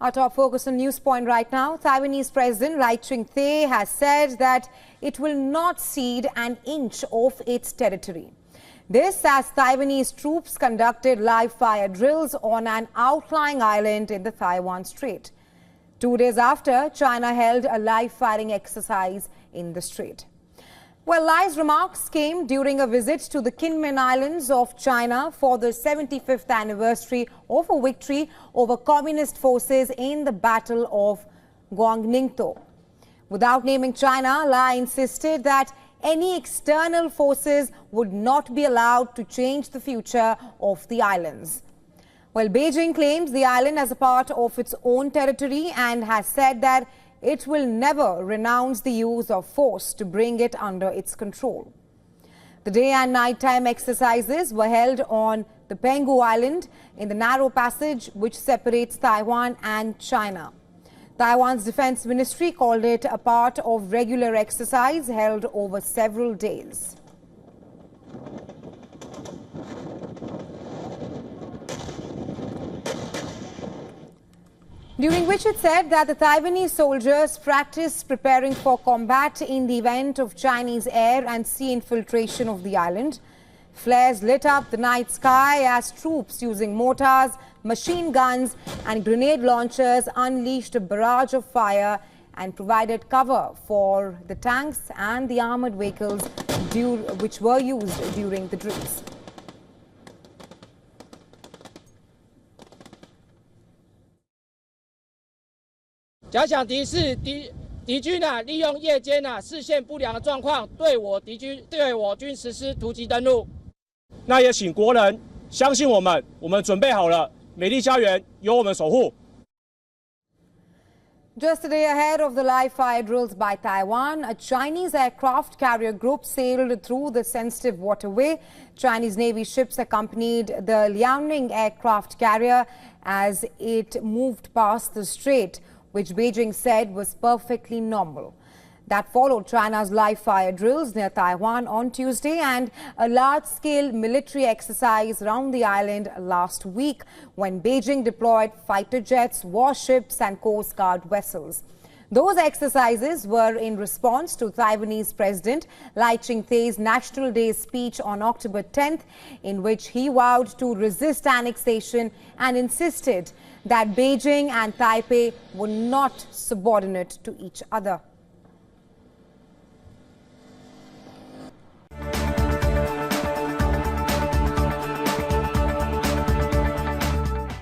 Our top focus on Newspoint right now. Taiwanese President Lai Ching-te has said that it will not cede an inch of its territory. This as Taiwanese troops conducted live fire drills on an outlying island in the Taiwan Strait. 2 days after, China held a live firing exercise in the strait. Well, Lai's remarks came during a visit to the Kinmen Islands of China for the 75th anniversary of a victory over communist forces in the Battle of Guangningtou. Without naming China, Lai insisted that any external forces would not be allowed to change the future of the islands. Well, Beijing claims the island as a part of its own territory and has said that it will never renounce the use of force to bring it under its control. The day and nighttime exercises were held on the Penghu Island in the narrow passage which separates Taiwan and China. Taiwan's Defense Ministry called it a part of regular exercise held over several days. During which it said that the Taiwanese soldiers practiced preparing for combat in the event of Chinese air and sea infiltration of the island. Flares lit up the night sky as troops using mortars, machine guns and grenade launchers unleashed a barrage of fire and provided cover for the tanks and the armored vehicles which were used during the drills. 假想敌是敌军利用夜间视线不良的状况，对我军实施突击登陆。那也请国人相信我们，我们准备好了，美丽家园由我们守护。 Just a day ahead of the live fire drills by Taiwan, a Chinese aircraft carrier group sailed through the sensitive waterway. Chinese Navy ships accompanied the Liaoning aircraft carrier as it moved past the strait, which Beijing said was perfectly normal. That followed China's live fire drills near Taiwan on Tuesday and a large-scale military exercise around the island last week when Beijing deployed fighter jets, warships and Coast Guard vessels. Those exercises were in response to Taiwanese President Lai Ching-te's National Day speech on October 10th, in which he vowed to resist annexation and insisted that Beijing and Taipei were not subordinate to each other.